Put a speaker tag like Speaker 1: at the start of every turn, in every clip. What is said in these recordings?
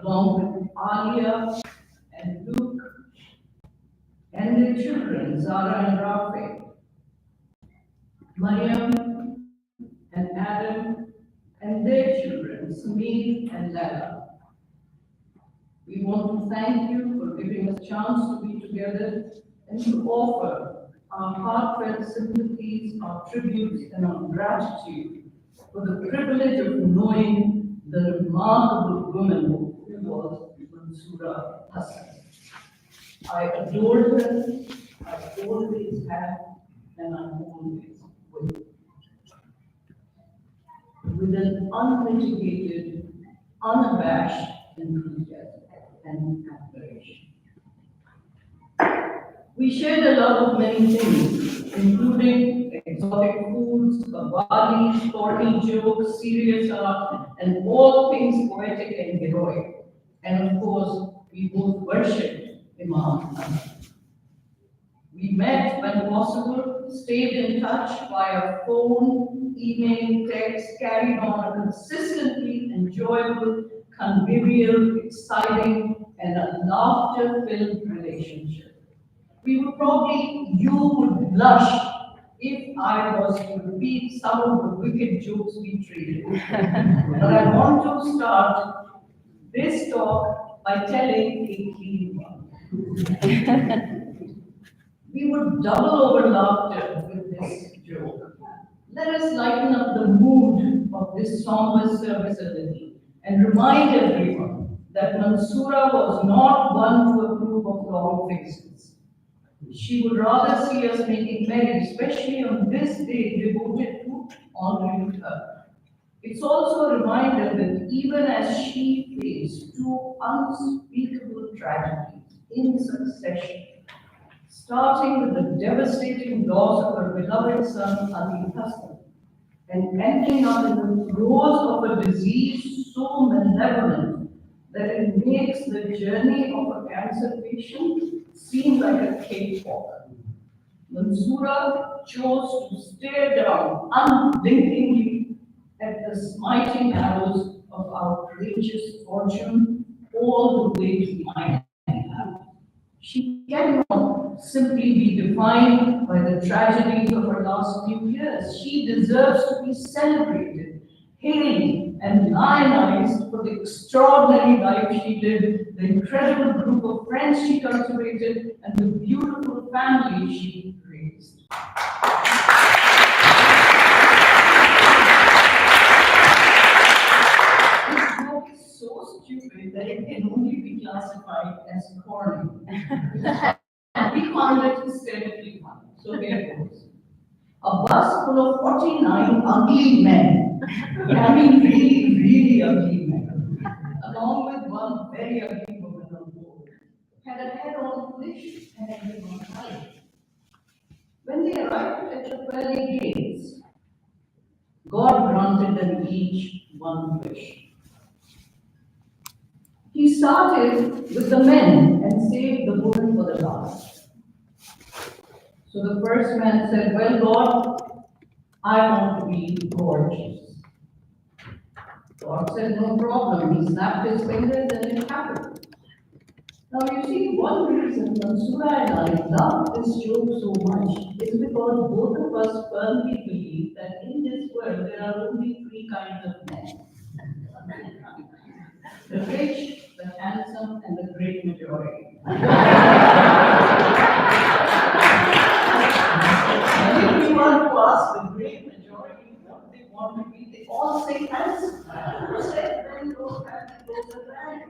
Speaker 1: along with Alia and Luke and their children, Zara and Rafi, Mariam and Adam and their children, Samir and Lala. We want to thank you for giving us a chance to be together and to offer our heartfelt sympathies, our tributes, and our gratitude for the privilege of knowing the remarkable woman who was Mansoura Hassan. I adored her, I always have, and I always will. With an unmitigated, unabashed enthusiasm and admiration. We shared a love of many things, including exotic foods, kavali, thorny jokes, serious art, and all things poetic and heroic. And of course, we both worshipped Imam Ali. We met when possible, stayed in touch via phone, email, text, carried on a consistently enjoyable, convivial, exciting, and a laughter-filled relationship. You would blush if I was to repeat some of the wicked jokes we traded. But I want to start this talk by telling a clean one. We would double over laughter with this joke. Let us lighten up the mood of this somber service a little and remind everyone that Mansoura was not one to approve of long faces. She would rather see us making merry, especially on this day devoted to honoring her. It's also a reminder that even as she faced two unspeakable tragedies in succession, starting with the devastating loss of her beloved son, Ali Hassan, and ending up in the throes of a disease so malevolent that it makes the journey of a cancer patient seem like a cakewalk. Mansoura chose to stare down unblinkingly at the smiting arrows of outrageous fortune all the way to my hand. She cannot simply be defined by the tragedies of her last few years. She deserves to be celebrated, hailed, and lionized for the extraordinary life she lived, the incredible group of friends she cultivated, and the beautiful family she raised. This joke is so stupid that it can only be classified as corny. We found it hysterically fun. So here goes. A bus full of 49 ugly men, I mean really ugly men, along with one very ugly woman on board, had a head-on collision and everyone died. When they arrived at the pearly gates, God granted them each one wish. He started with the men and saved the woman for the last. So the first man said, "Well, God, I want to be gorgeous." God said, "No problem." He snapped his fingers and it happened. Now you see, one reason Mansoura and I love this joke so much is because both of us firmly believe that in this world there are only three kinds of men. The rich, the handsome, and the great majority. If you want to ask the great majority what they want to be, they all say handsome. Who said men don't have to go to the bank?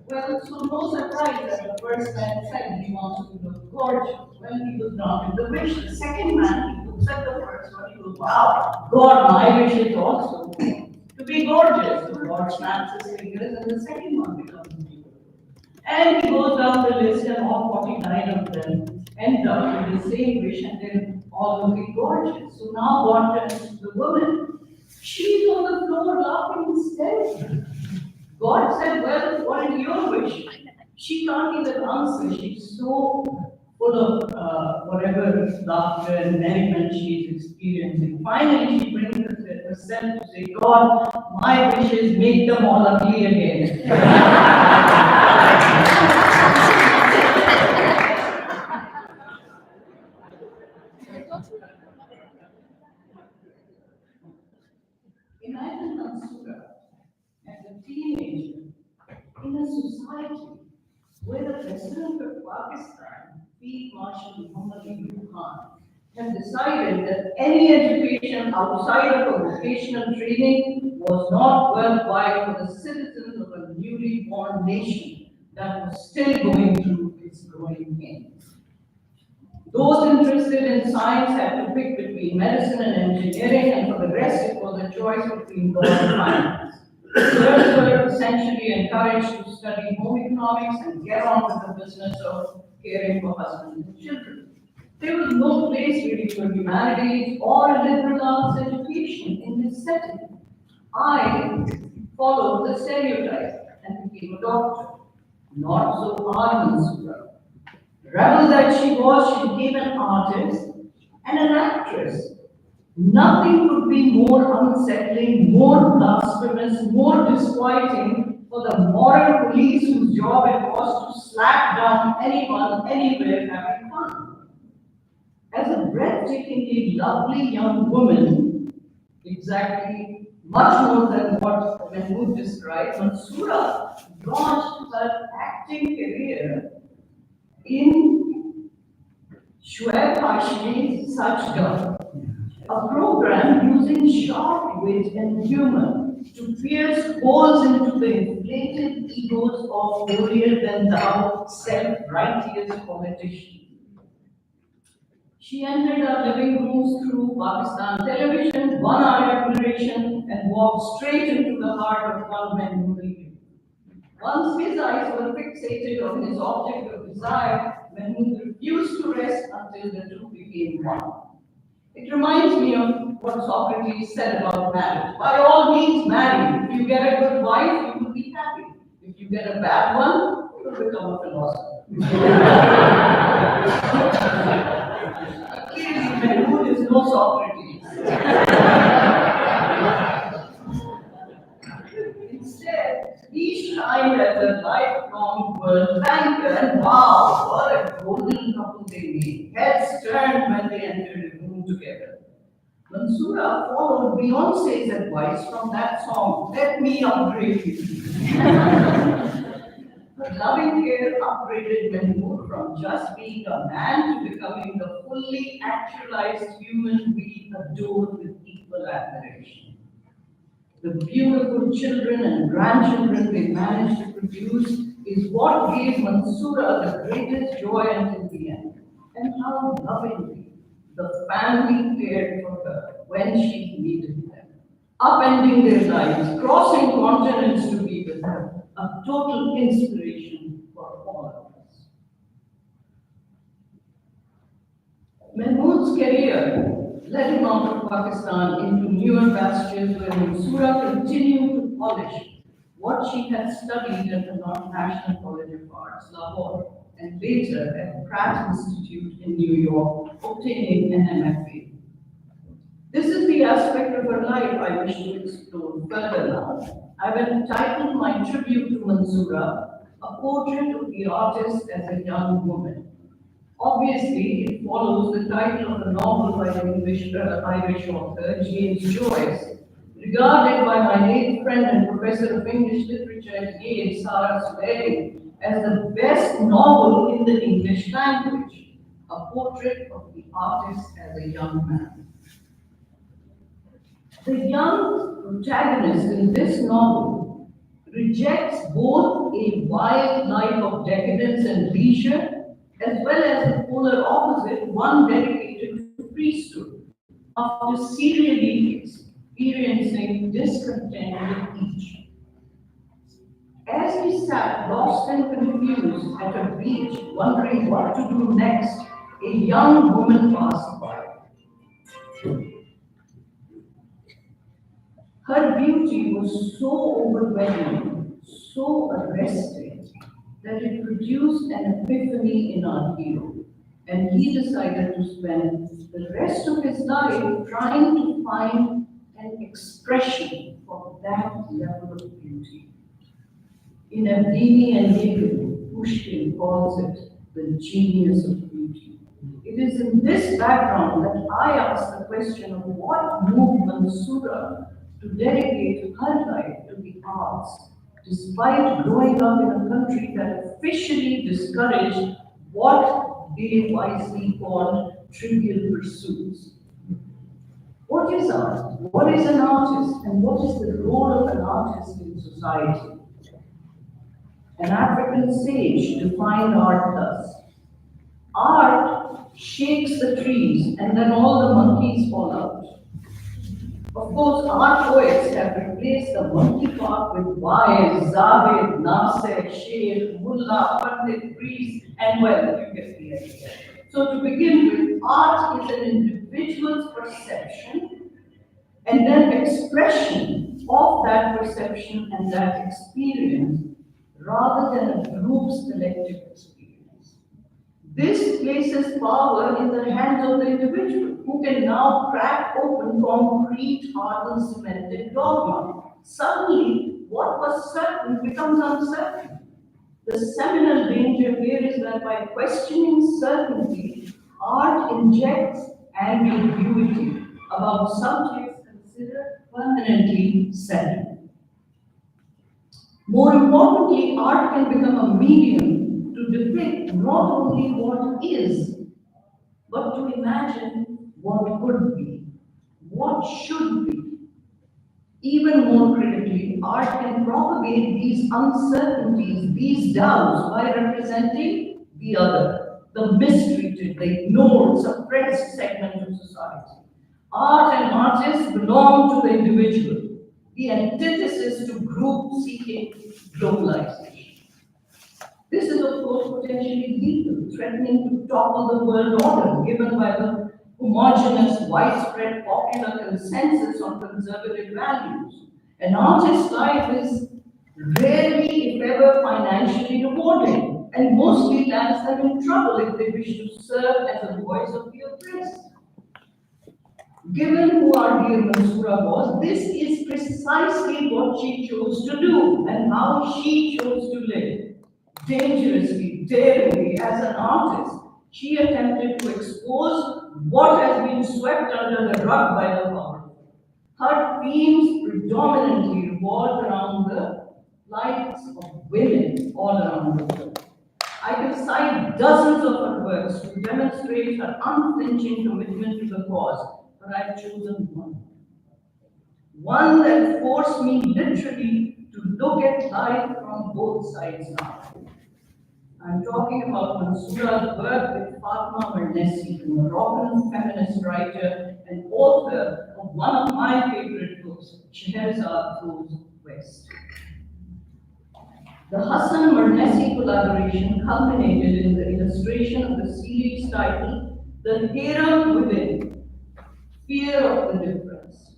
Speaker 1: Well, so no surprise that the first man said he wants to look gorgeous. Well, he was not in the wish. The second man, he looks at the first one, he goes, "Wow, God, my wish is also to be gorgeous." So God snaps his fingers and the second one becomes beautiful. And he goes down the list and all 49 of them end up with the same wish and they're all looking gorgeous. So now God turns to the woman. She's on the floor laughing hysterically. God said, "Well, what is your wish?" She can't even answer. She's so full of whatever laughter and merriment she's experiencing. Finally, she brings herself to say, "God, my wish is make them all ugly again." teenager in a society where the president of Pakistan, Field Marshal Muhammad Khan, had decided that any education outside of a vocational training was not worthwhile for the citizens of a newly born nation that was still going through its growing pains. Those interested in science had to pick between medicine and engineering, and for the rest, it was a choice between law and finance. Girls were essentially encouraged to study home economics and get on with the business of caring for husbands and children. There was no place really for humanities or liberal arts education in this setting. I followed the stereotype and became a doctor. Not so Mansoura. Rebel that she was, she became an artist and an actress. Nothing could be more unsettling, more blasphemous, more disquieting for the moral police whose job it was to slap down anyone, anywhere having fun. As a breathtakingly lovely young woman, exactly much more than what Mahmood described, Mansoura launched her acting career in Shoaib Hashmi's Sajda, a program using sharp wit and humor to pierce holes into the inflated egos of holier-than-thou, self-righteous politicians. She entered our living rooms through Pakistan television, won our admiration, and walked straight into the heart of one man who knew. Once his eyes were fixated on his object of desire, Mahmood refused to rest until the two became one. It reminds me of what Socrates said about marriage. By all means, marry. If you get a good wife, you will be happy. If you get a bad one, you will become a philosopher. Clearly, Mahmood is no Socrates. Instead, he shined as a lifelong world banker, and wow, what a golden couple they made. Heads turned when they entered the room together. Mansoura followed Beyonce's advice from that song, Let Me Upgrade You. Her loving care upgraded Mahmood from just being a man to becoming the fully actualized human we adored with equal admiration. The beautiful children and grandchildren they managed to produce is what gave Mansoura the greatest joy until the end. And how lovingly the family cared for her when she needed them, upending their lives, crossing continents to be with her, a total inspiration for all of us. Mahmood's career led him out of Pakistan into newer pastures where Mansoura continued to polish what she had studied at the National College of Arts, Lahore, and later at Pratt Institute in New York, obtaining an MFA. This is the aspect of her life I wish to explore further now. I've entitled my tribute to Mansoura, A Portrait of the Artist as a Young Woman. Obviously, it follows the title of a novel by the Irish author James Joyce, regarded by my late friend and professor of English literature at Yale, Sarah Sweding, as the best novel in the English language, A Portrait of the Artist as a Young Man. The young protagonist in this novel rejects both a wild life of decadence and leisure, as well as the polar opposite, one dedicated to priesthood, after serially experiencing discontent with each. As he sat lost and confused at a beach, wondering what to do next, a young woman passed by. Her beauty was so overwhelming, so arresting, that it produced an epiphany in our hero, and he decided to spend the rest of his life trying to find an expression for that level of beauty. In Evgeny and Hegel, Pushkin calls it the genius of beauty. It is in this background that I ask the question of what moved Mansoura to dedicate her life to the arts despite growing up in a country that officially discouraged what they wisely called trivial pursuits. What is art? What is an artist? And what is the role of an artist in society? An African sage defined art thus: art shakes the trees and then all the monkeys fall out. Of course, art poets have replaced the monkey part with wise, Zaved, Nasir, Sheikh, Mullah, Pandit, priest, and well, you get the idea. So to begin with, art is an individual's perception and then expression of that perception and that experience rather than a group's collective experience. This places power in the hands of the individual, who can now crack open concrete, hardened, cemented dogma. Suddenly, what was certain becomes uncertain. The seminal danger here is that by questioning certainty, art injects ambiguity about subjects considered permanently settled. More importantly, art can become a medium to depict not only what is, but to imagine what could be, what should be. Even more critically, art can propagate these uncertainties, these doubts, by representing the other, the mistreated, the ignored, suppressed segment of society. Art and artists belong to the individual, the antithesis to group seeking globalization. This is, of course, potentially lethal, threatening to topple the world order given by the homogeneous, widespread popular consensus on conservative values. An artist's life is rarely, if ever, financially rewarding, and mostly lands them in trouble if they wish to serve as a voice of the oppressed. Given who our dear Mansoura was, this is precisely what she chose to do and how she chose to live. Dangerously, daringly, as an artist, she attempted to expose what has been swept under the rug by the powerful. Her themes predominantly revolved around the lives of women all around the world. I can cite dozens of her works to demonstrate her unflinching commitment to the cause, but I've chosen one. One that forced me literally to look at life from both sides now. I'm talking about Mansoura's work with Fatma Mernessi, a Moroccan feminist writer and author of one of my favorite books, Scheherazade Goes West. The Hassan Mernessi collaboration culminated in the illustration of the series titled The Harem Within, Fear of the Difference,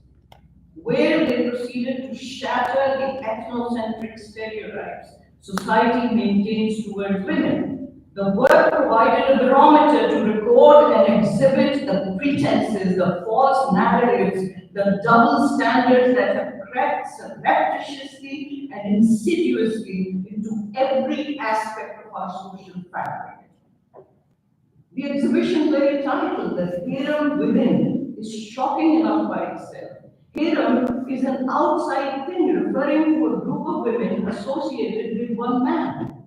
Speaker 1: where they proceeded to shatter the ethnocentric stereotypes society maintains towards women. The work provided a barometer to record and exhibit the pretenses, the false narratives, the double standards that have crept surreptitiously and insidiously into every aspect of our social fabric. The exhibition very titled, The Harem Within, is shocking enough by itself. Harem is an outside thing referring to a group of women associated with one man.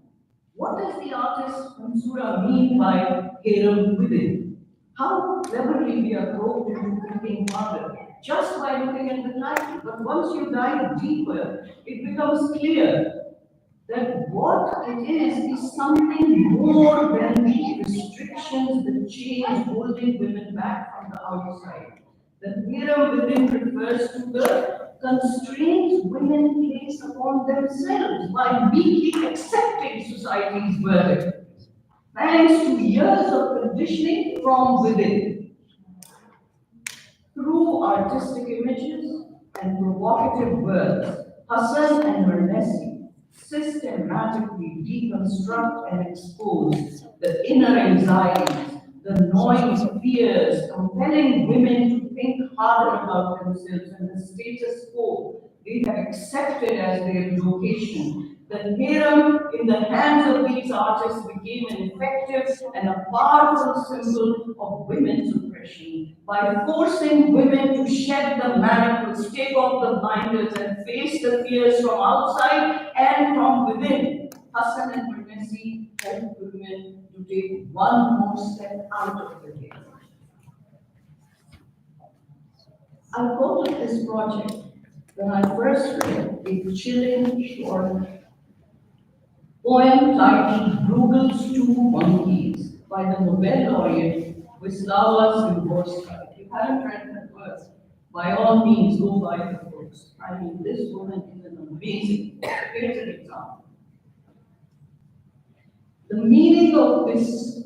Speaker 1: What does the artist Mansoura mean by harem within? How cleverly we are roped into thinking harder just by looking at the title. But once you dive deeper, it becomes clear that what it is something more than the restrictions, the chains holding women back from the outside. The harem within refers to the constraints women place upon themselves by meekly accepting society's verdict, thanks to years of conditioning from within. Through artistic images and provocative words, Hassan and Mernessi systematically deconstruct and expose the inner anxieties, the gnawing fears, compelling women to think harder about themselves and the status quo they have accepted as their vocation. The harem in the hands of these artists became an effective and a powerful symbol of women's oppression by forcing women to shed the manacles, take off the blinders, and face the fears from outside and to take one more step out of the game. I thought of this project when I first read a chilling short poem titled Bruegel's Two Monkeys by the Nobel laureate Wisława Szymborska. If you haven't read that work, by all means go buy the books. I mean, this woman is an amazing book. Here's an example. The meaning of this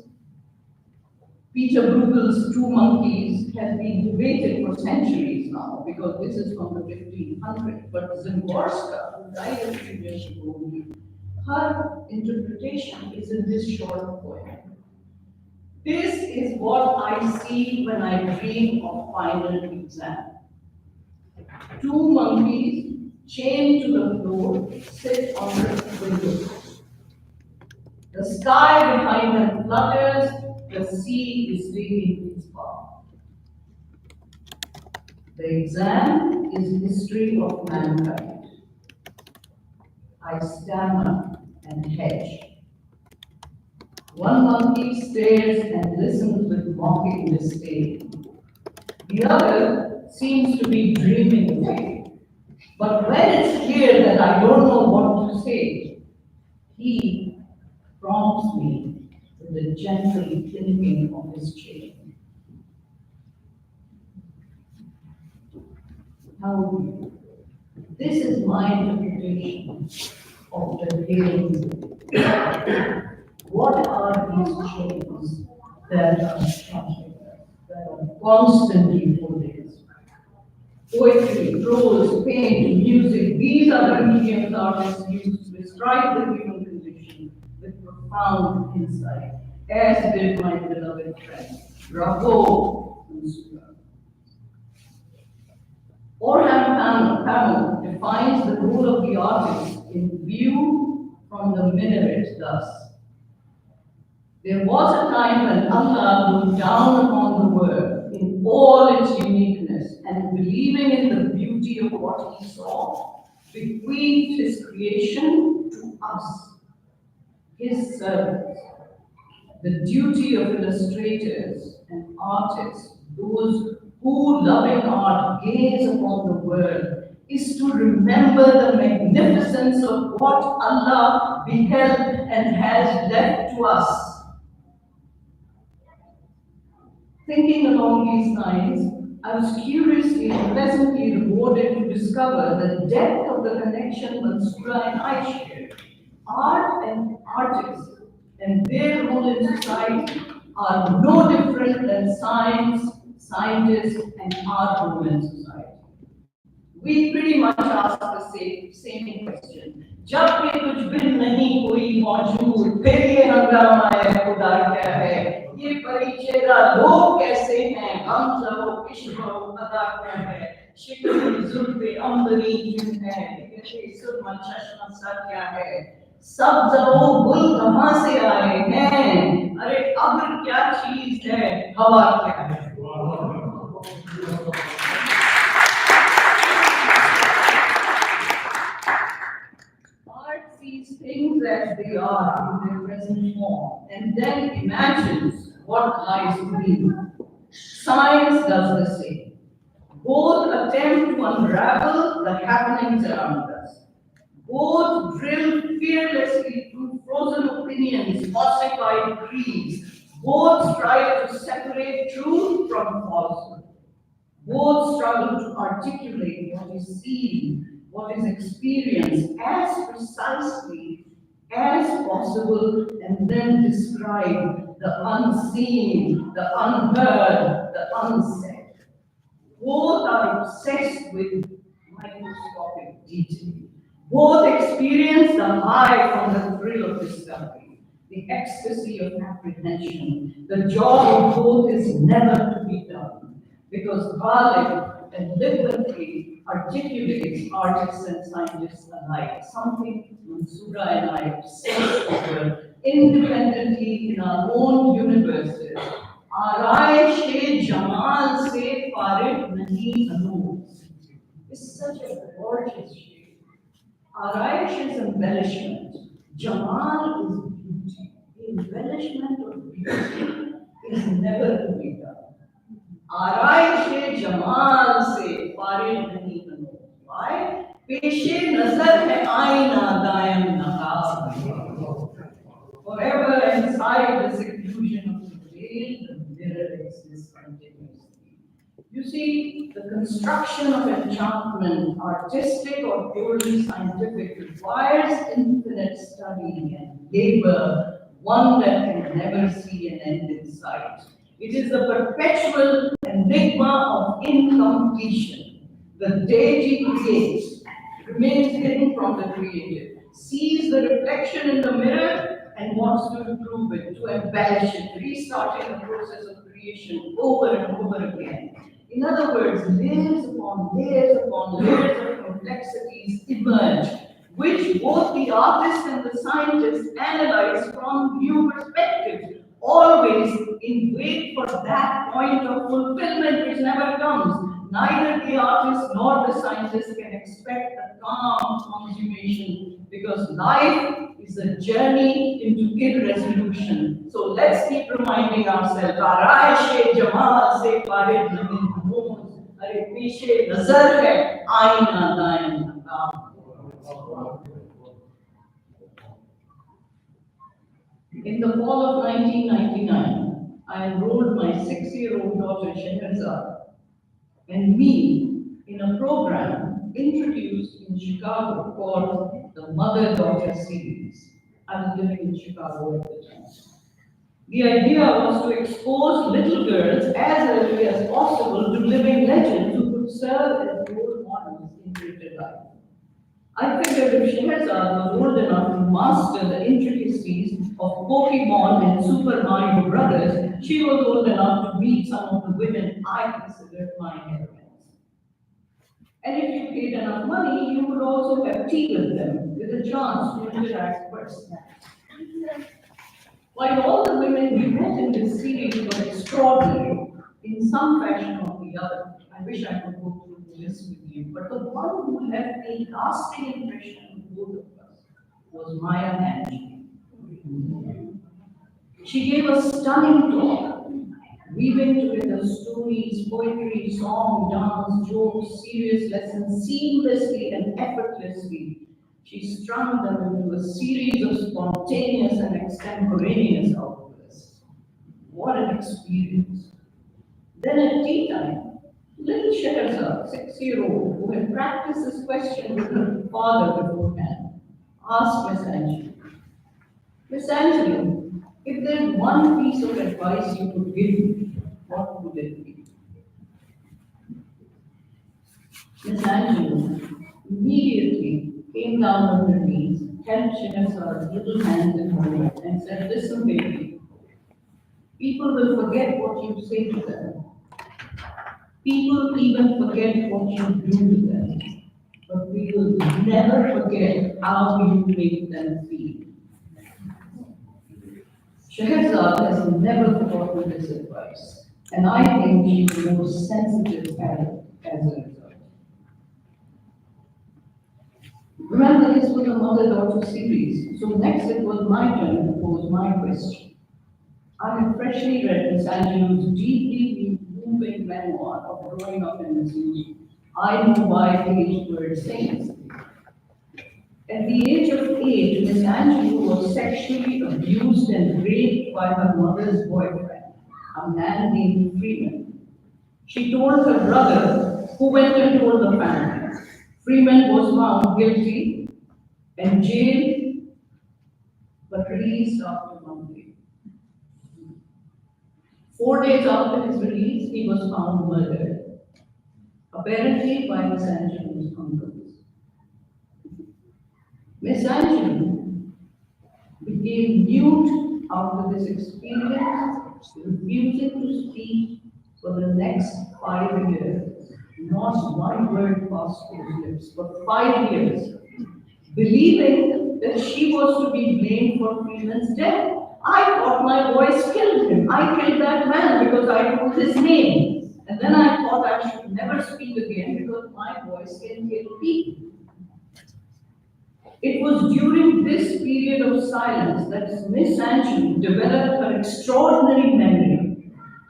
Speaker 1: Peter Bruegel's Two Monkeys has been debated for centuries now because this is from the 1500s. But Szymborska, who died a few years ago, her interpretation is in this short poem. This is what I see when I dream of final exam. Two monkeys chained to the floor sit on the window. The sky behind them flutters, the sea is taking its part. The exam is history of mankind. I stammer and hedge. One monkey stares and listens with mocking disdain. The other seems to be dreaming away. But when it's clear that I don't know what to say, he prompts me with the gentle clinking of his chain. Now, this is my interpretation of the halo. What are these chains that are shocking us, that are constantly pulling us? Poetry, prose, paint, music, these are the mediums artists use to describe the human condition with profound insight, as did my beloved friend, Bravo Musuga. Orhan Pamuk defines the role of the artist in view from the minaret thus. There was a time when Allah looked down upon the world in all its uniqueness and believing in the beauty of what he saw, bequeathed his creation to us, his servants. The duty of illustrators and artists, those who, loving art, gaze upon the world, is to remember the magnificence of what Allah beheld and has left to us. Thinking along these lines, I was curiously and pleasantly rewarded to discover the depth of the connection Mansoura and I share. Art and artists and their role in society are no different than science, scientists, and our role in society. We pretty much ask the same question. जब भी कुछ भी नहीं कोई मौजूद, फिर ये हंगामा है खुदा क्या है? ये परिचेदा लोग कैसे हैं? हम सब इश्क़ अदा क्या है? शिकवी जुल्फ़े अंबरी क्यों है? ये सुरमा चश्मा सा क्या है? सब जबों गुल कहाँ से आए हैं? अरे अब्र क्या चीज़ है? हवा क्या है? Sees things as they are in their present form and then imagines what lies beneath. Science does the same. Both attempt to unravel the happenings around us. Both drill fearlessly through frozen opinions, falsified creeds. Both strive to separate truth from falsehood. Both struggle to articulate what is seen, what is experienced as precisely as possible, and then describe the unseen, the unheard, the unsaid. Both are obsessed with microscopic detail. Both experience the high from the thrill of discovery, the ecstasy of apprehension. The job of both is never to be done, because Ghalib eloquently articulates artists and scientists alike, something Mansoura and I obsess over independently in our own universes. Araish-e Jamal se farid nahi hanoos. It's such a gorgeous shape. Araish is embellishment. Jamal is beauty. The embellishment is never to be done. आराइशे Jamal से फारिग नहीं बनो. Why? पेशे नजर है आईना दायम नकाब. Forever inside the seclusion of the veil, the mirror exists continuously. You see, the construction of enchantment, artistic or purely scientific, requires infinite study and labor, one that can never see an end in sight. It is the perpetual enigma of incompletion. The deity creates, remains hidden from the created, sees the reflection in the mirror and wants to improve it, to embellish it, restarting the process of creation over and over again. In other words, layers upon layers of complexities emerge, which both the artist and the scientist analyze from new perspectives, always in wait for that point of fulfillment which never comes. Neither the artist nor the scientist can expect a calm consummation because life is a journey into irresolution. So let's keep reminding ourselves, "Araye jamal se farid nahin hoon, are peeshe nazar hai, aina dain naqab." In the fall of 1999, I enrolled my 6-year-old daughter Scheherazade and me in a program introduced in Chicago called the Mother-Daughter Series. I was living in Chicago at the time. The idea was to expose little girls as early as possible to living legends who could serve as role models in later life. I figured if Scheherazade was old enough to master the intricacies of Pokemon and Super Mario Brothers, she was old enough to meet some of the women I considered my heroines. And if you paid enough money, you could also have tea with them, with a chance to interact personally. While all the women we met in this series were extraordinary, in some fashion or the other, I wish I could go through the list with you, but the one who left a lasting impression on both of us was Maya Angelou. She gave a stunning talk, weaving together stories, poetry, song, dance, jokes, serious lessons seamlessly and effortlessly. She strung them into a series of spontaneous and extemporaneous outbursts. What an experience! Then at tea time, little Scheherazade, 6-year-old, who had practiced this question with her father beforehand, asked Miss Angelou, "Miss Angelou, if there's one piece of advice you could give me, what would it be?" Miss Angelou immediately came down on her knees, held Shehrazad's little hands in hers, and said, "Listen, baby, people will forget what you say to them. People even forget what you do to them. But we will never forget how you make them feel." Scheherazade has never forgotten this advice, and I think she's the most sensitive parent as a result. Remember, this was a mother-daughter series, so next it was my turn to pose my question. I had freshly read Miss Angelou's deeply moving memoir of growing up in Missouri. I knew why age were saints. At the age of 8, Miss Angelou was sexually abused and raped by her mother's boyfriend, a man named Freeman. She told her brother, who went and told the family. Freeman was found guilty and jailed, but released after 1 week. 4 days after his release, he was found murdered, apparently by Miss Angelou's uncles. Miss Angelou became mute after this experience, refusing to speak for the next 5 years. Not one word passed through his lips for 5 years, believing that she was to be blamed for Freeman's death. I thought my voice killed him. I killed that man because I told his name. And then I thought I should never speak again because my voice can kill people. It was during this period of silence that Miss Angelou developed her extraordinary memory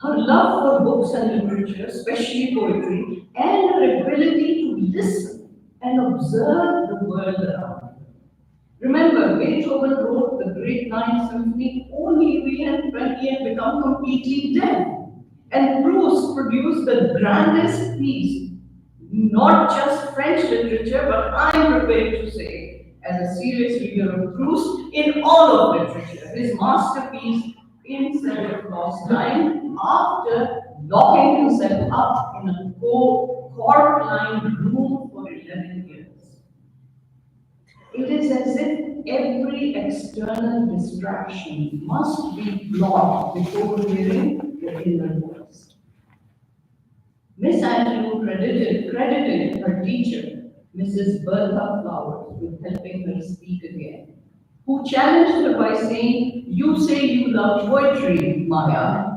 Speaker 1: Her love for books and literature, especially poetry, and her ability to listen and observe the world around her. Remember, Beethoven wrote the great Ninth Symphony only when he had become completely deaf. And Proust produced the grandest piece, not just French literature, but I'm prepared to say, as a serious reader of Proust, in all of literature, his masterpiece in Seven of Lost Time, after locking himself up in a cork-lined room for 11 years. It is as if every external distraction must be blocked before hearing the inner voice. Miss Angelou credited her teacher, Mrs. Bertha Flowers, with helping her speak again, who challenged her by saying, "You say you love poetry, Maya.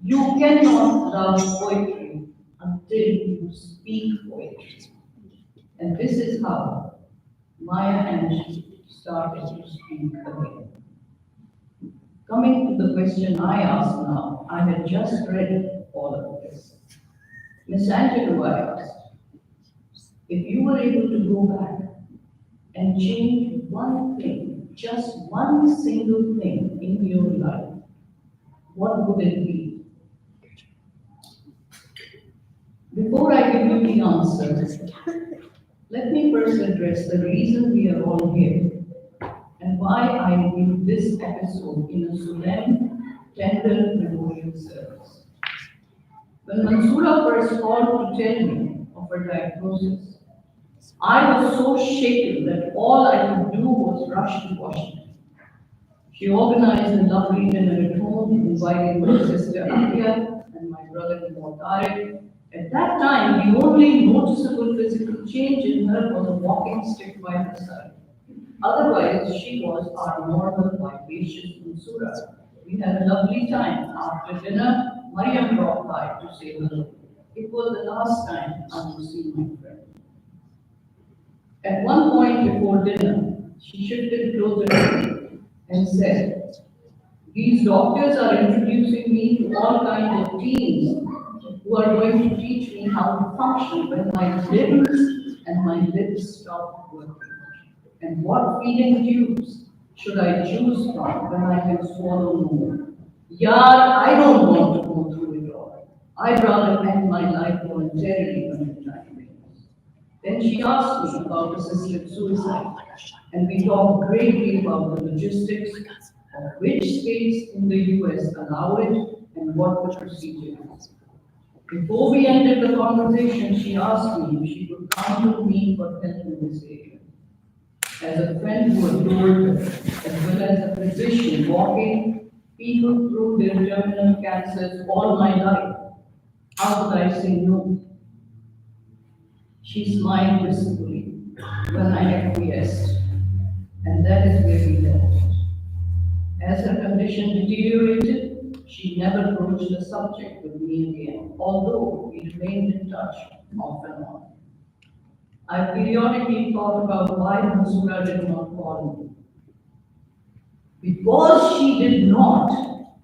Speaker 1: You cannot love poetry until you speak poetry." And this is how Maya Angelou started to speak again. Coming to the question I asked now, I had just read all of this. Miss Angelou, I asked, if you were able to go back and change one thing, just one single thing in your life, what would it be? Before I give you the answer, let me first address the reason we are all here and why I give this episode in a solemn, tender memorial service. When Mansoura first called to tell me of her diagnosis, I was so shaken that all I could do was rush to Washington. She organized a lovely dinner at home, inviting my sister Atia and my brother-in-law Tariq. At that time, the only noticeable physical change in her was a walking stick by her side. Otherwise, she was our normal, vivacious Mansoura. We had a lovely time. After dinner, Mariam dropped by to say hello. It was the last time I would see my friend. At one point before dinner, she shifted closer to me and said, "These doctors are introducing me to all kinds of teens who are going to teach me how to function when my limbs and my lips stop working. And what feeding tubes should I choose from when I can swallow more? Yaar, I don't want to go through it all. I'd rather end my life voluntarily when the time comes." Then she asked me about assisted suicide, and we talked greatly about the logistics of which states in the US allow it and what the procedure is. Before we ended the conversation, she asked me if she could count on me for help in this area. As a friend who adored her, as well as a physician walking people through their terminal cancers all my life, how could I say no? She smiled wistfully when I acquiesced, and that is where we left. As her condition deteriorated, she never broached the subject with me again, although we remained in touch off and on. I periodically thought about why Mansoura did not call me. Because she did not,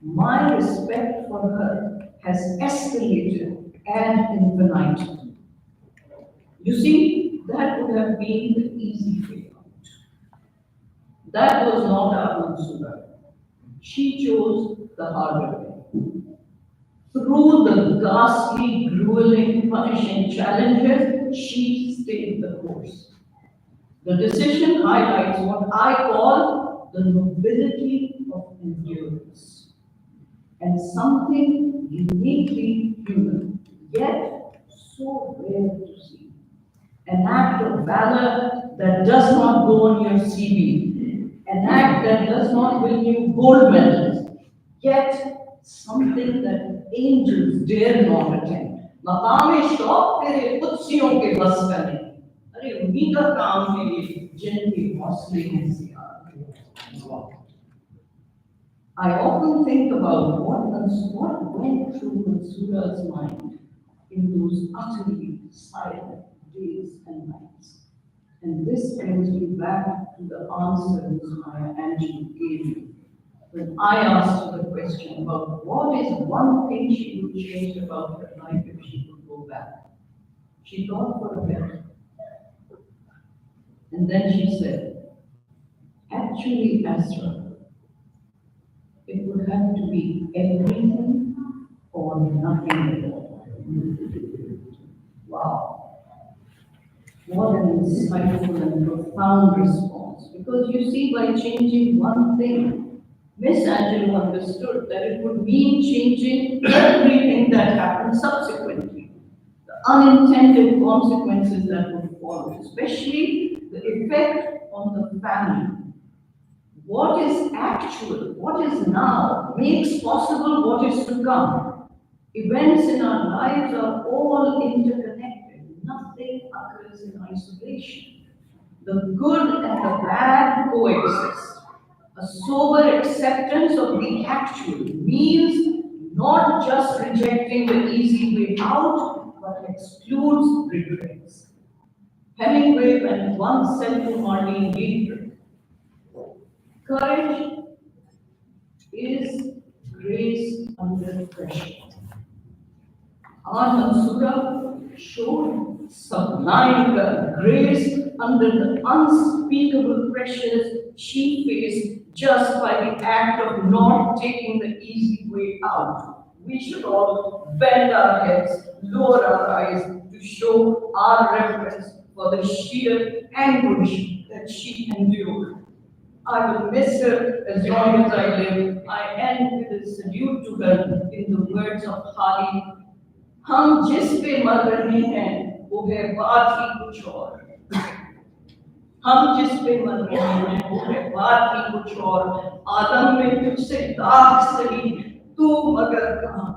Speaker 1: my respect for her has escalated ad infinitum. You see, that would have been the easy way out. That was not our Mansoura. She chose the harder way. Through the ghastly, grueling, punishing challenges, she stayed the course. The decision highlights what I call the nobility of endurance, and something uniquely human, yet so rare to see. An act of valor that does not go on your CV, an act that does not win you gold medals, yet something that angels dare not attempt. मकाम शौक तेरे कुत्सियों के बस का नहीं, अरे उन्हीं का काम है ये जिनके हौसले हैं सियार. I often think about what went through Mansoura's mind in those utterly silent days and nights. And this brings me back to the answer Ms. Maya Angelou gave me When I asked her the question about what is one thing she would change about her life if she could go back, she thought for a bit. And then she said, actually, Asra, it would have to be everything or nothing at all. Wow. What an insightful and profound response. Because you see, by changing one thing, Miss Angelou understood that it would mean changing everything that happened subsequently. The unintended consequences that would follow, especially the effect on the family. What is actual, what is now, makes possible what is to come. Events in our lives are all interconnected. Nothing occurs in isolation. The good and the bad coexist. A sober acceptance of the actual means not just rejecting the easy way out, but excludes regrets. Hemingway went once said to Marlene Dietrich, courage is grace under pressure. Our Mansoura showed sublime grace under the unspeakable pressures she faced just by the act of not taking the easy way out. We should all bend our heads, lower our eyes to show our reverence for the sheer anguish that she endured. I will miss her as long as I live. I end with a salute to her in the words of Hali. हम जिस पे मर रहे हैं वो है बात ही कुछ और हम जिस पे मर रहे हैं वो है बात ही कुछ और आदम में तुझसे दाग सही तू मगर कहाँ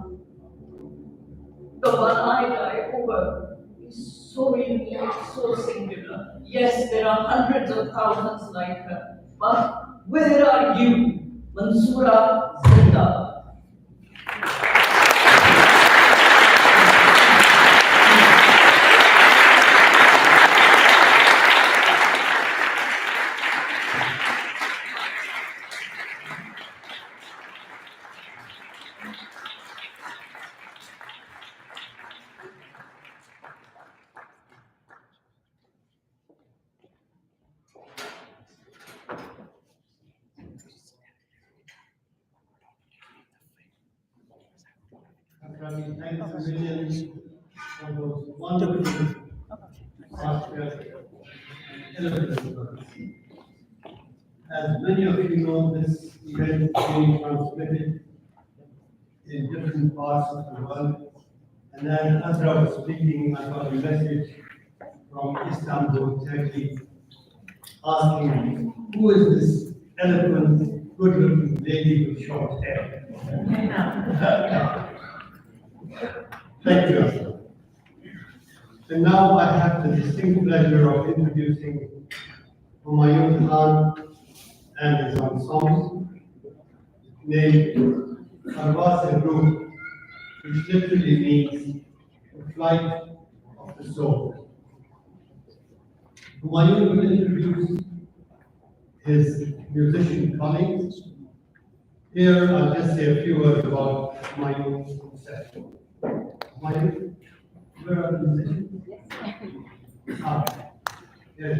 Speaker 1: the one I die over is so unique, so singular. Yes, there are hundreds of thousands like her, but where are you, Mansoura Zinda?
Speaker 2: Thank you million for those wonderful eloquent. As many of you know, this event is being transmitted in different parts of the world. And then as I was speaking, I got a message from Istanbul, Turkey, asking, who is this eloquent, good-looking lady with short hair? Thank you. And now I have the distinct pleasure of introducing Humayun Khan and his ensemble, named Arwas Group, which literally means the flight of the soul. Humayun will introduce his musician colleagues. Here I'll just say a few words about Humayun's conception. Humayun, where are the musicians? Yes.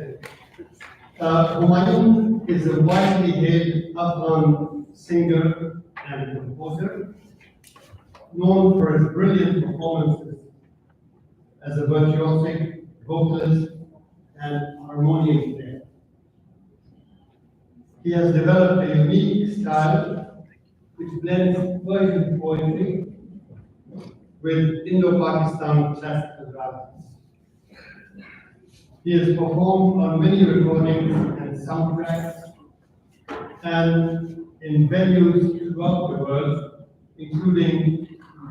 Speaker 2: Humayun is a widely hailed Afghan singer and composer, known for his brilliant performances as a virtuosic, vocalist, and harmonium player. He has developed a unique style which blends Persian poetry with Indo-Pakistan classical rhythms. He has performed on many recordings and soundtracks and in venues throughout the world, including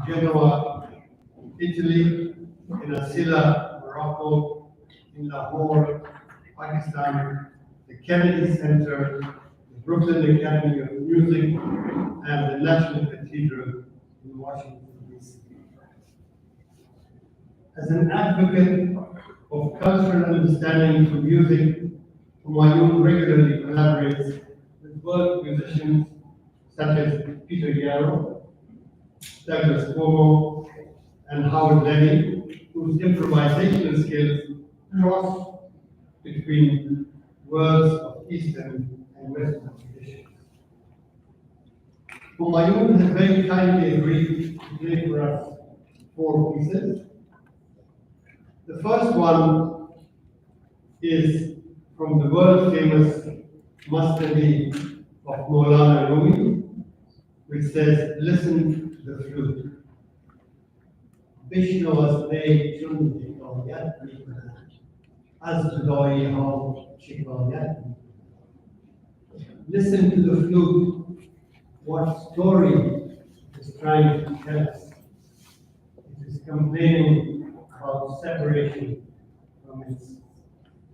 Speaker 2: Genoa, Italy, in Asila, Morocco, in Lahore, Pakistan, the Kennedy Center, the Brooklyn Academy of Music, and the National Cathedral in Washington, D.C. As an advocate of cultural understanding through music, Humayun regularly collaborates with world musicians such as Peter Yarrow, Douglas Como, and Howard Levy, whose improvisational skills cross between worlds of Eastern and Western traditions. Humayun has very kindly agreed to play for us 4 pieces. The first one is from the world famous Masnadi of Maulana Rumi, which says, "Listen to the flute. Bishno ne chun hikayat az judai how shikayat." Listen to the flute, what story it is trying to tell us. It is complaining about separation from its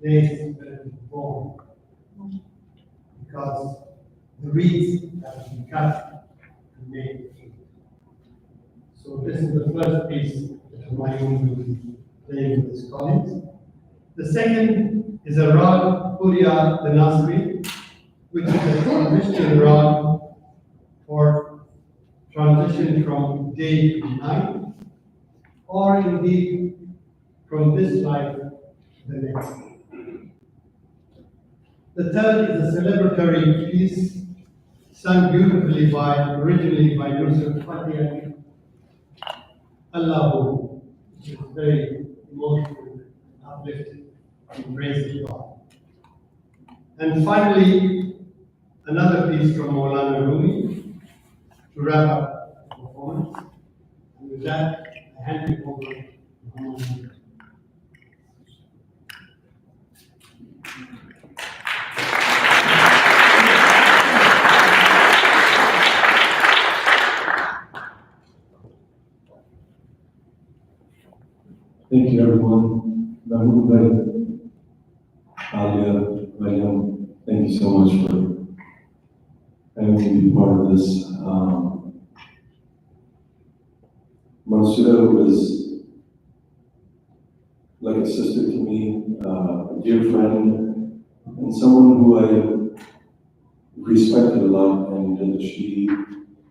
Speaker 2: place where it was born, because the reeds have been cut and made the flute. So this is the first piece that Humayun will be playing with his colleagues. The second is a rag Puriya the Nasri, which is a transition rag for transition from day to night, or indeed from this life to the next. The third is a celebratory piece sung beautifully originally by Yusuf Fatih Allahu, which is very emotional, uplifting, and praising God. And finally, another piece from Maulana Rumi to wrap up the performance. And with that, I hand it over to Muhammad.
Speaker 3: Thank you, everyone. Mahmoud Bey, Alia, Mariam, thank you so much for having me be part of this. Mansoura was like a sister to me, a dear friend, and someone who I respected a lot, and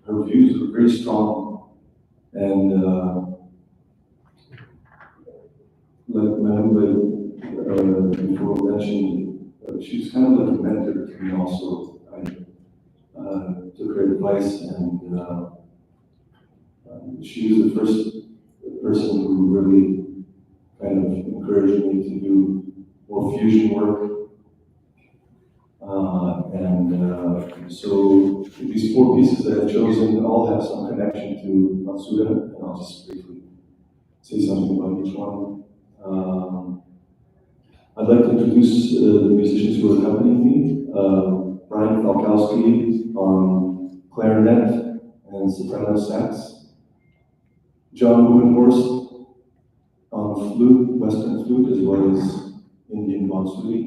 Speaker 3: her views were very strong, and like Mahmoud before mentioned, she was kind of like a mentor to me also. I took her advice, and she was the first person who really kind of encouraged me to do more fusion work. So these 4 pieces that I've chosen all have some connection to Mansoura, and I'll just briefly say something about each one. I'd like to introduce the musicians who are accompanying me. Brian Falkowski on clarinet and soprano sax. John Rubenhorst on flute, Western flute, as well as Indian bansuri.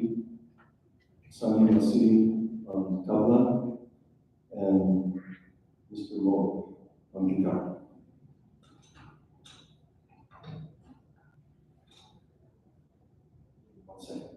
Speaker 3: Sunny Masih on tabla, and Mr. Mo on guitar. One second.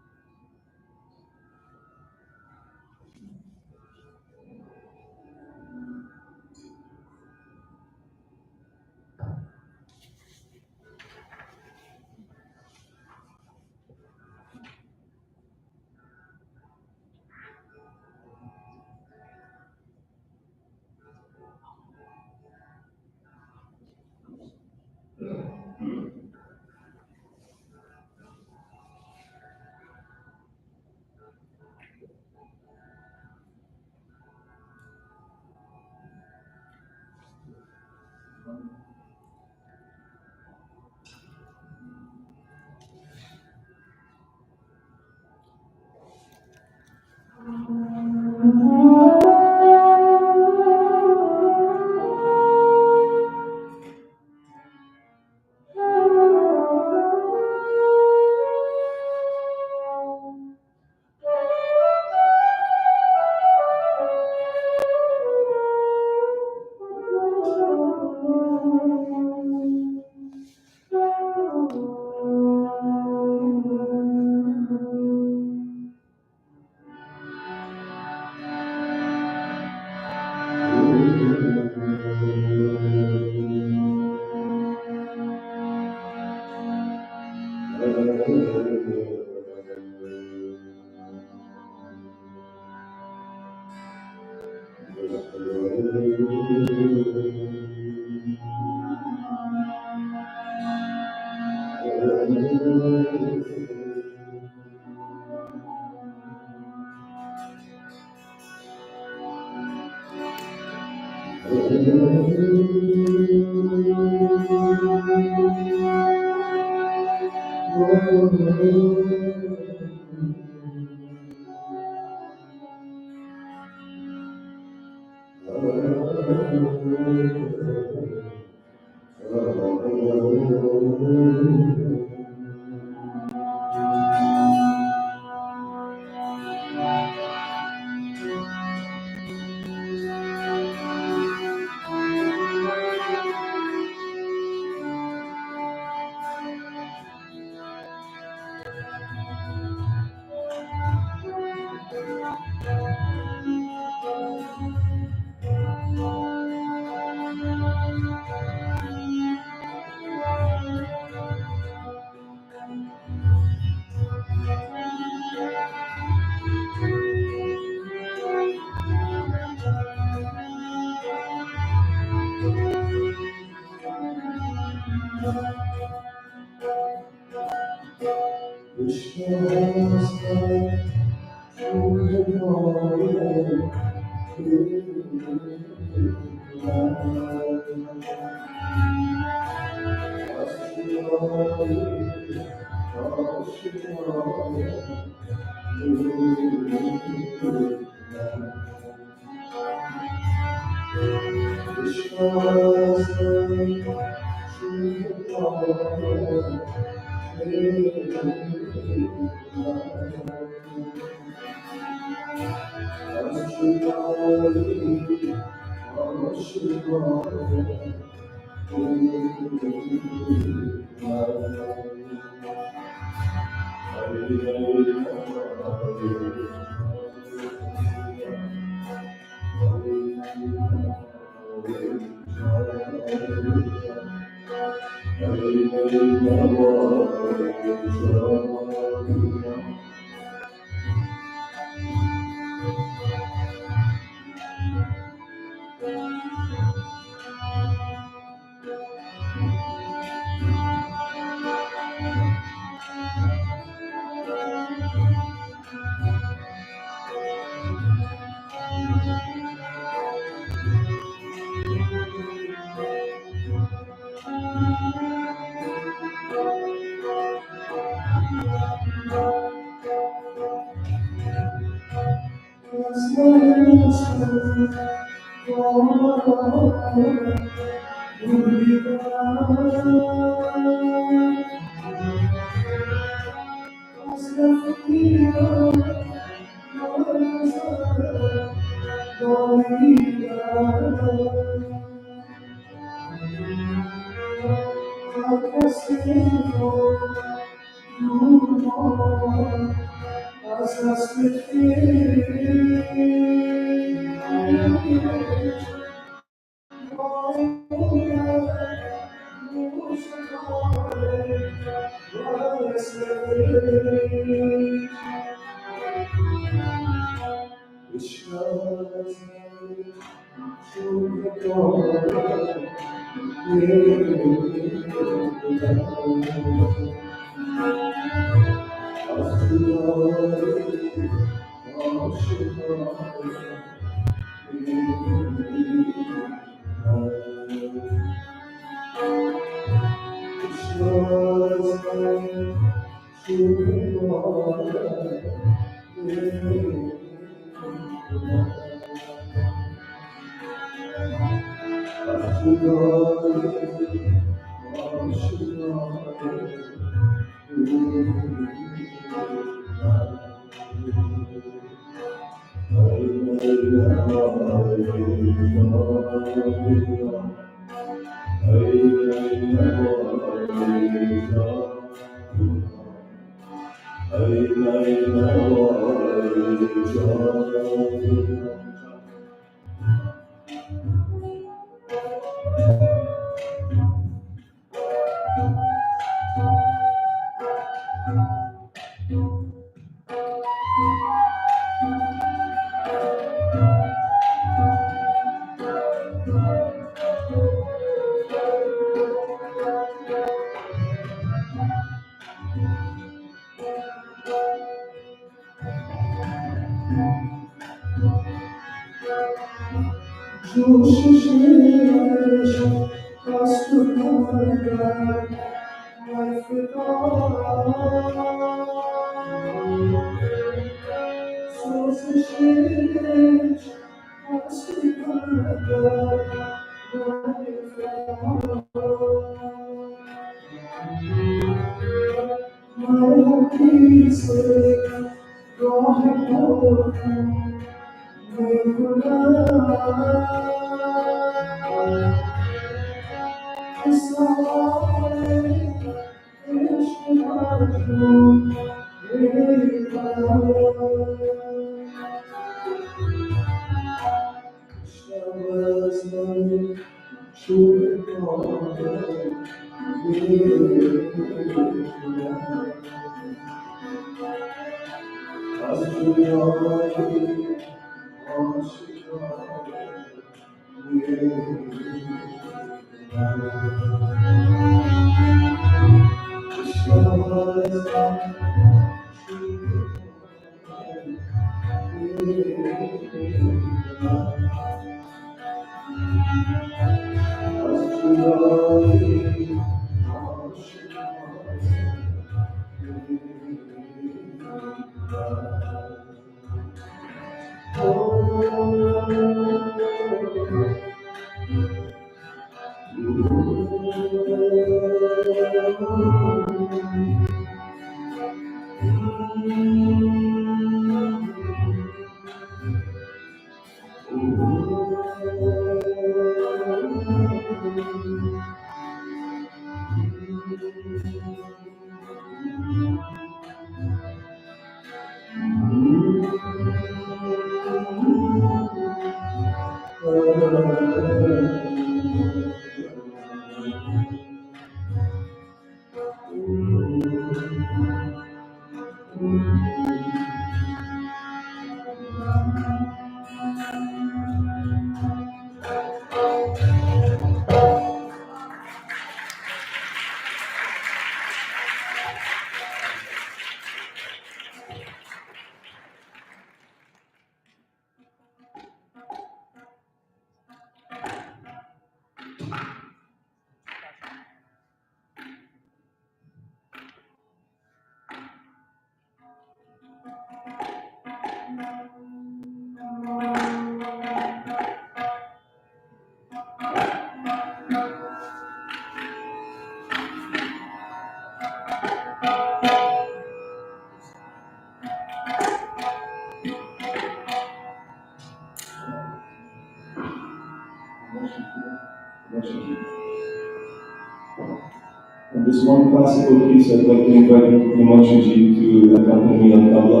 Speaker 3: And this one classical piece, I'd like to invite Himanshu to accompany me on tabla.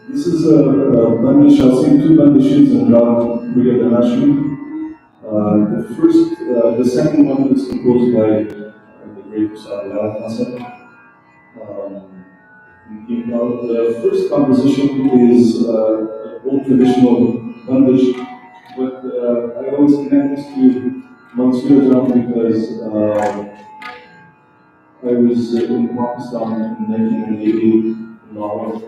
Speaker 3: This is a bandish, I'll sing two bandishes in Ram Priya Danashri. The second one is composed by the great Usama Hassan. The first composition is old traditional bandish, but I always connect this to Mansoor Ram because I was in Pakistan in 1980 in Lahore,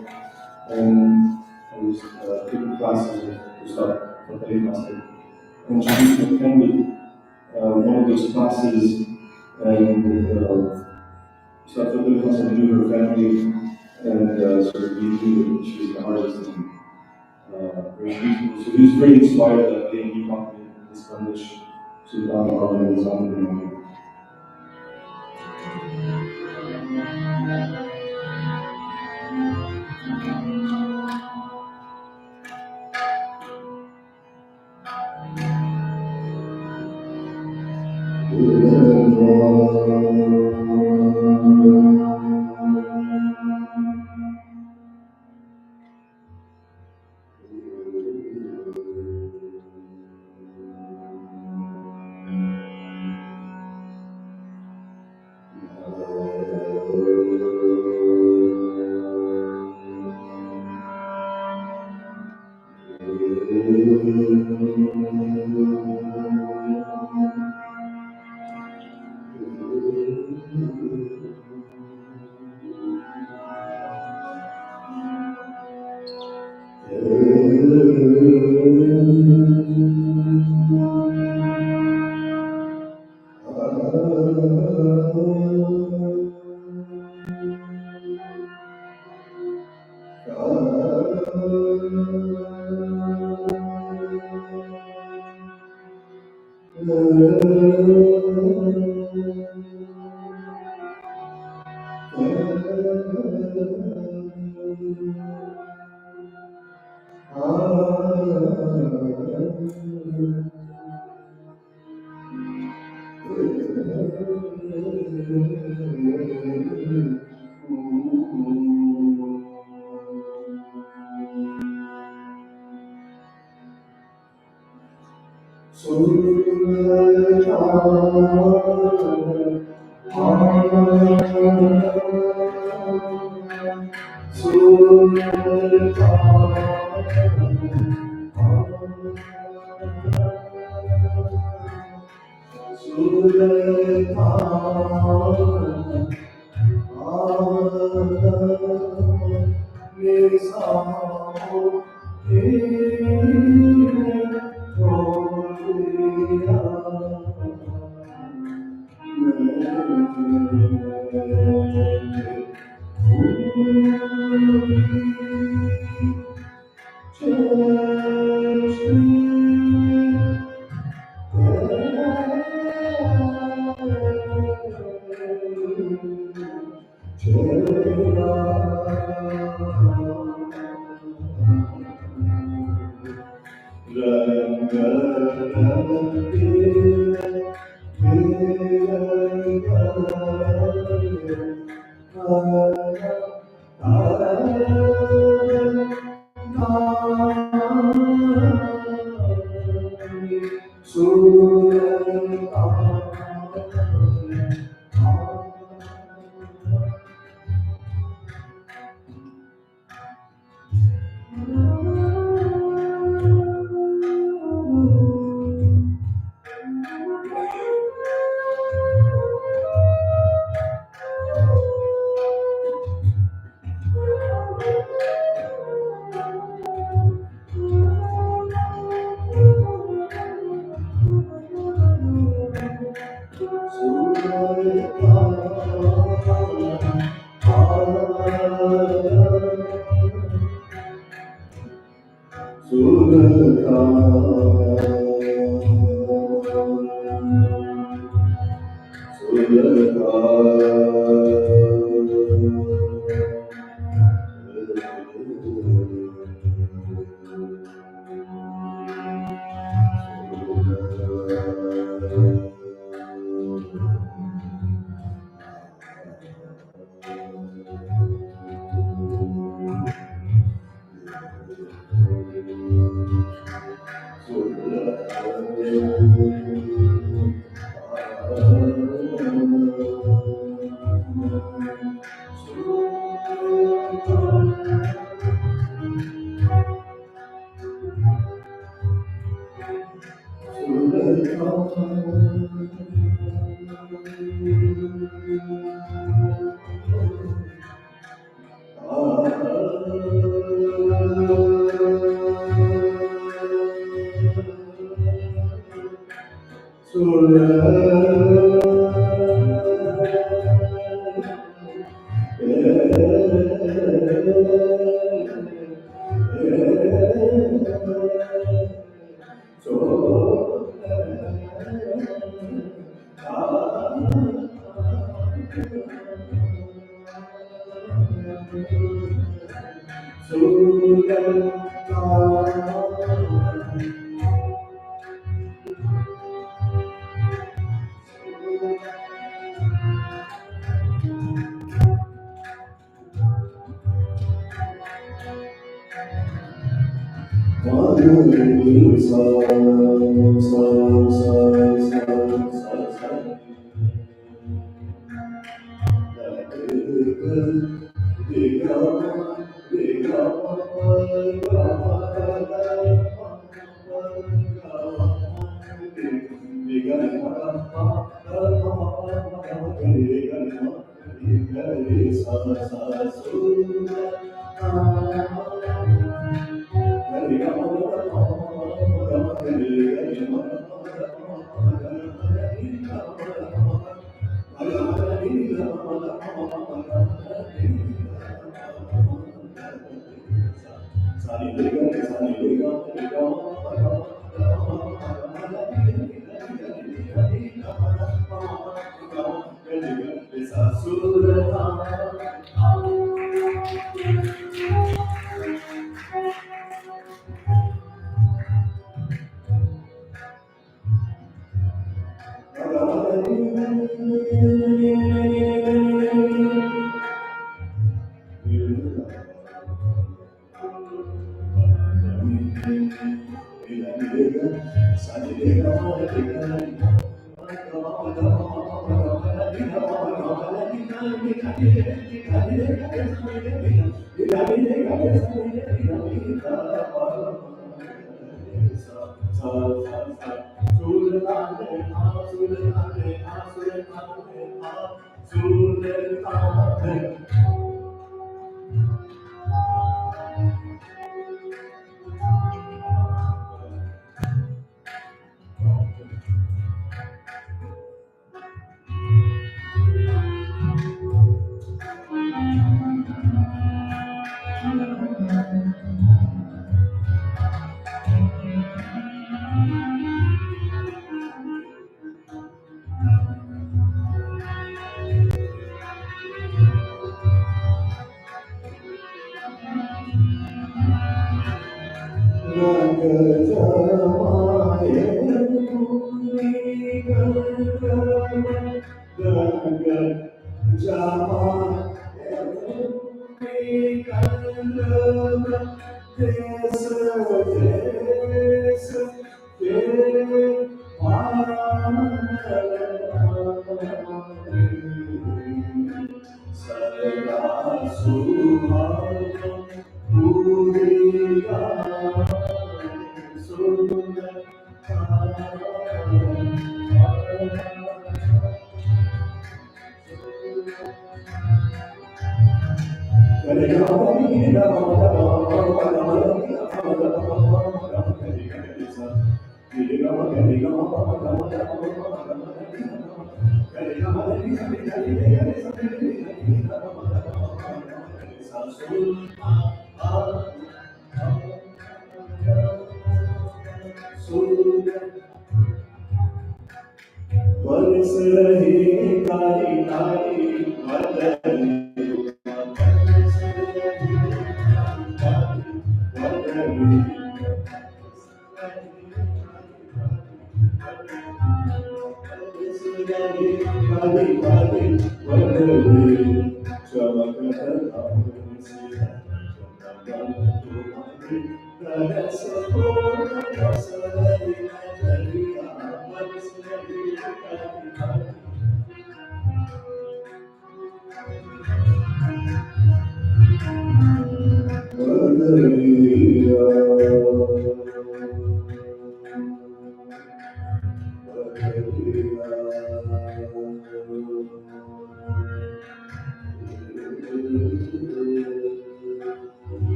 Speaker 3: and I was taking classes with Ustad Fateh Master, and she attended one of those classes, and Ustad Fateh Master knew her family, and sort of knew that she was an artist and very beautiful. So he was very inspired that day he taught me this Spanish Sultan Arman Nizam.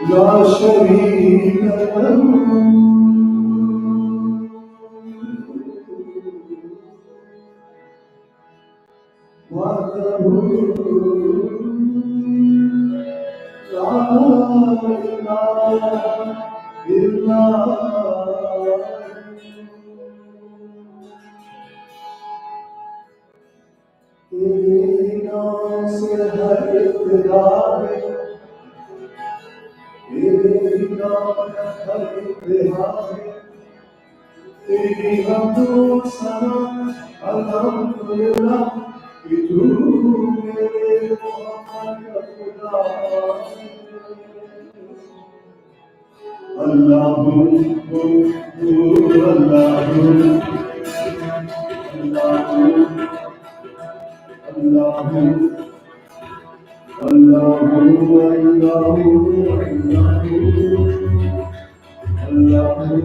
Speaker 3: لا شريك له وحده لا إله إلا तेरी नाम से हर इब्तिदा है तेरी नाम हर इंतहा है तेरी हमदो सना अल्हम्दुलिल्लाह कि तू मेरे मोहम्मद का खुदा है Allahu Allahu Allahu Allahu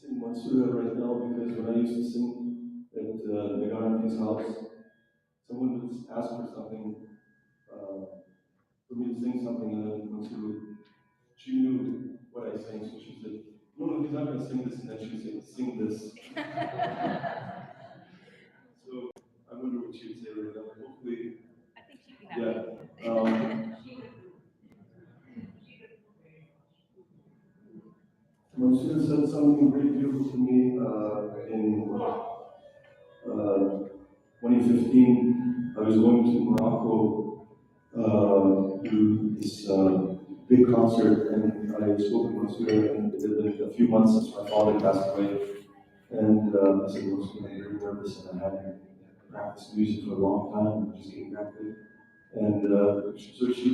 Speaker 3: In Mansoura right now because when I used to sing at Megananti's house, someone would just ask for something, for me to sing something, and then Mansoura, she knew what I sang, so she said, "No, he's not going to sing this," and then she said, "Sing this." So I wonder what she would say right now. Hopefully,
Speaker 4: I think she'd be happy.
Speaker 3: yeah. Mansoura said something very beautiful to me in 2015. I was going to Morocco to this big concert, and I spoke to Mansoura, and it had been a few months since my father passed away. And I said, Mansoura, I'm very nervous, and I hadn't practiced music for a long time, and I'm just getting back to it. And so she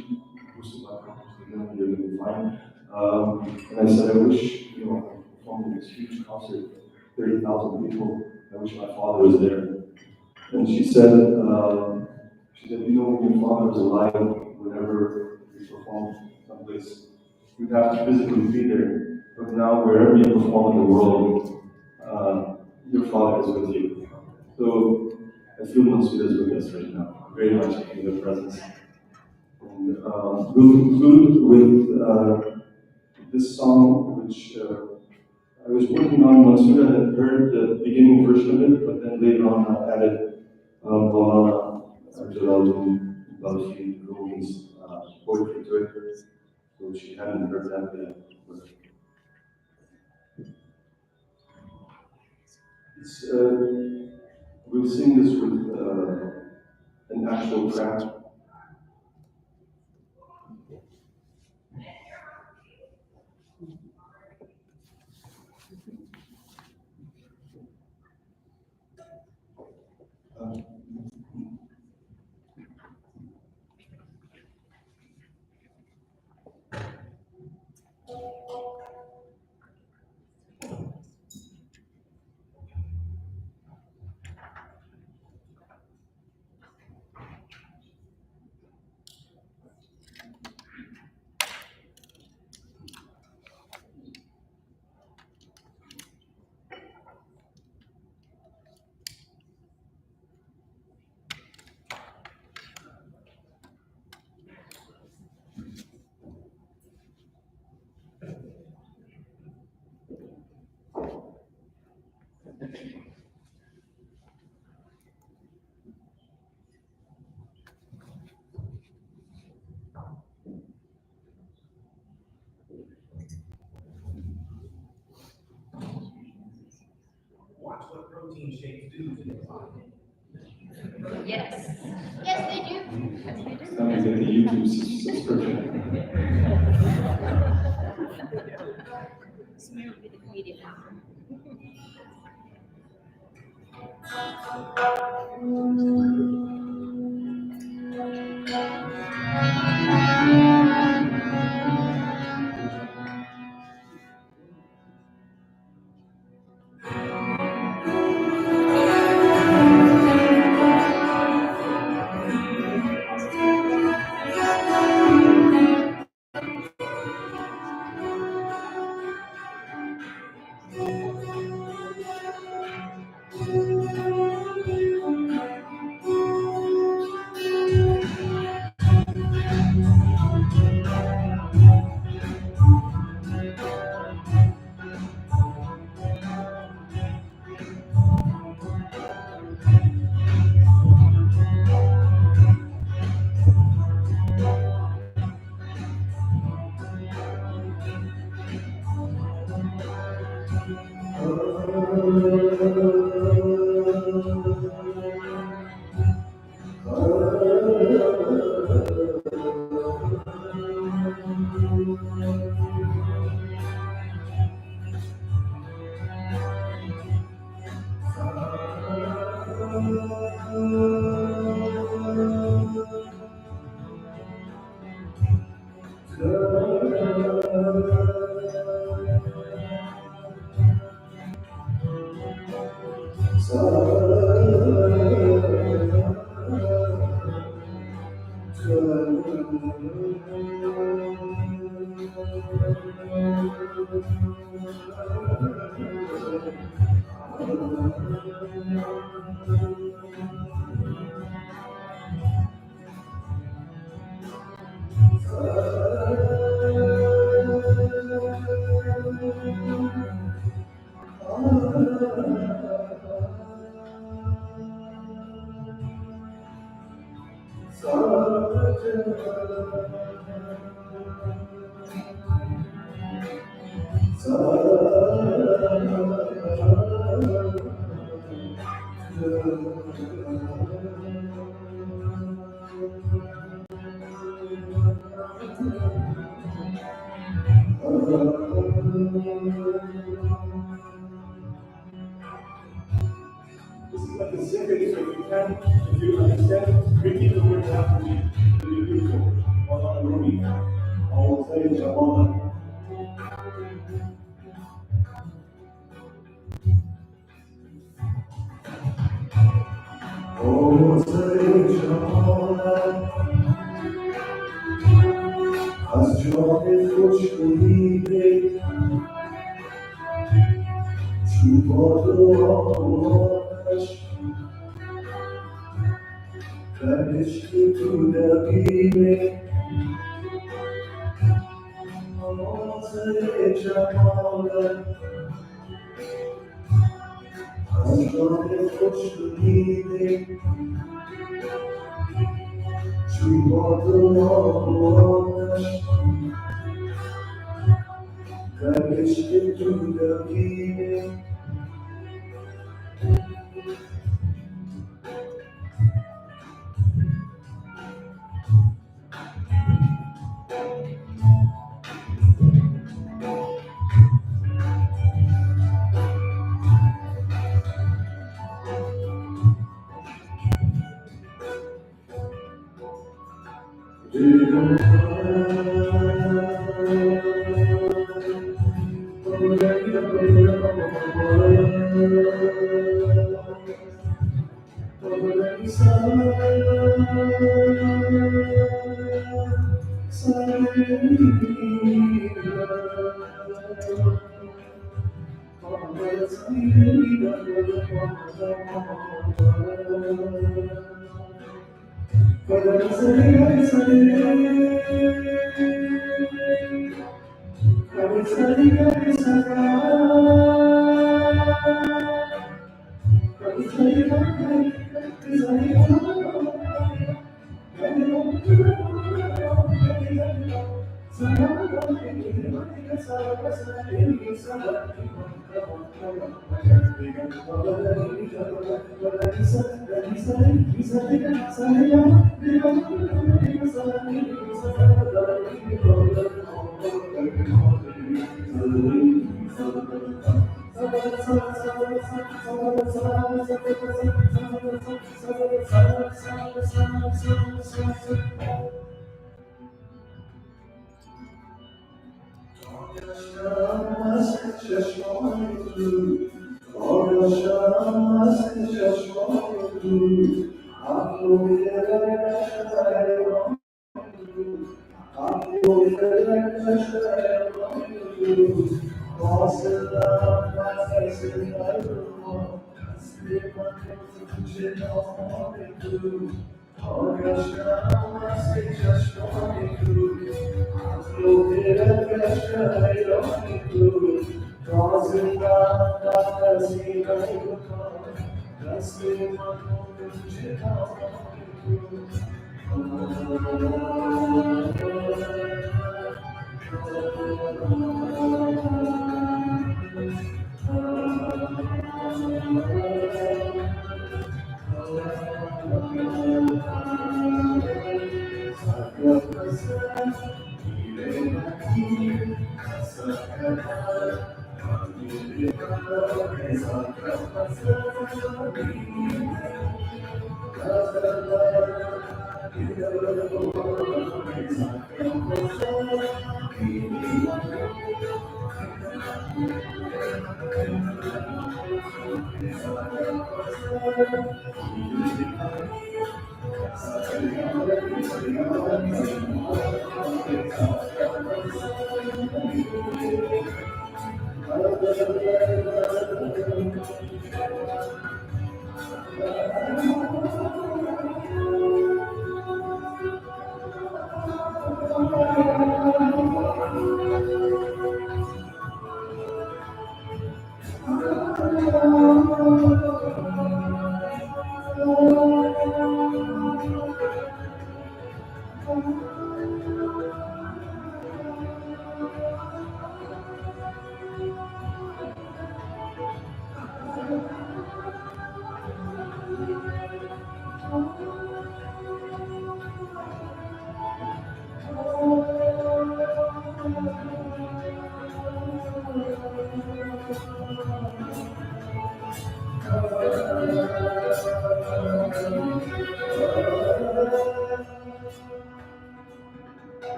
Speaker 3: boosted my confidence, you're going to be fine. And I said, I wish, I performed in this huge concert, 30,000 people. I wish my father was there. And when your father was alive, whenever you perform someplace, you have to physically be there. But now, wherever you perform in the world, your father is with you. So I feel Mansoura is with us right now. Very much in your presence. And we'll conclude with this song, which I was working on. Mansoura had heard the beginning version of it, but then later on I added Maya Angelou, Rumi's poetry to it. So she hadn't heard that yet. But we'll sing this with an actual track.
Speaker 5: protein shakes do to your body.
Speaker 4: Yes.
Speaker 6: Yes, they do.
Speaker 3: It's time to get the YouTube subscription.
Speaker 4: Smear it with the comedian.
Speaker 3: This is like a secret, so if you understand, repeat the words after me. It'll be beautiful. Allah Rumi. Allah say Jabana. Allah say Jabana. Az jane خوش بودی چو باد و آتش در عشق تو دقیقه مناظر جمالت از جان خوش دیده چون باد و آتش در عشق تو دقیقه Thank you.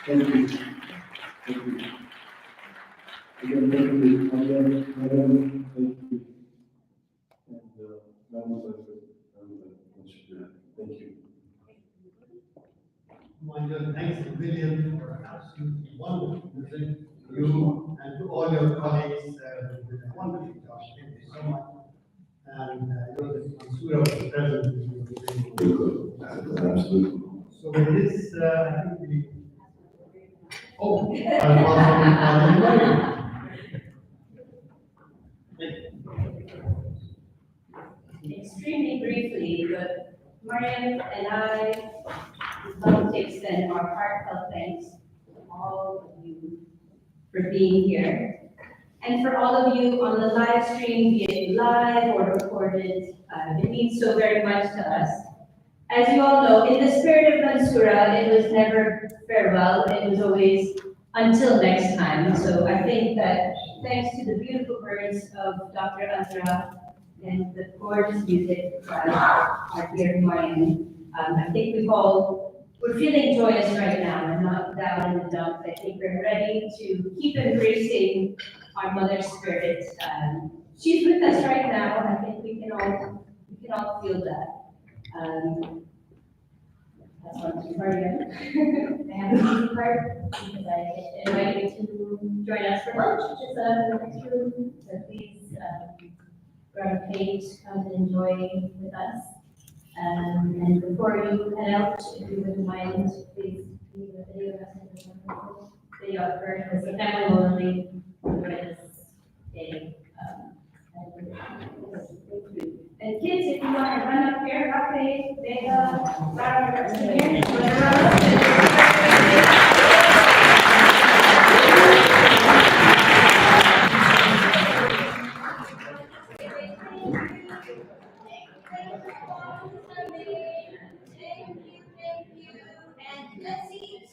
Speaker 3: Thank you. Again, thank you. Again, thank you. And thank you.
Speaker 2: Maya, thanks a million for an absolutely wonderful visit to you and to all your colleagues. You did a wonderful job. Thank you so much. And you're the Mansoor of the present.
Speaker 3: Absolutely.
Speaker 2: So with this, I think we. Oh, I'm also
Speaker 6: Extremely briefly, but Mariam and I would love to extend our heartfelt thanks to all of you for being here. And for all of you on the live stream, be it live or recorded, it means so very much to us. As you all know, in the spirit of Mansura, it was never farewell, it was always until next time. So I think that thanks to the beautiful words of Dr. Azra and the gorgeous music by our dear Mayan, I think we're feeling joyous right now and not down in the dumps. I think we're ready to keep embracing our mother spirit. She's with us right now. I think we can all feel that. That's one part of it. I have the easy part because I invite you to join us for lunch, which is the next room. So please grab a plate, come and enjoy with us. And before you head out, if you wouldn't mind, please leave a video message or video up first, because the family will really enjoy this day. And thank you. And And kids, if you want to run up here, Rafe, Vega, Lara,
Speaker 4: Thank you, and let's eat.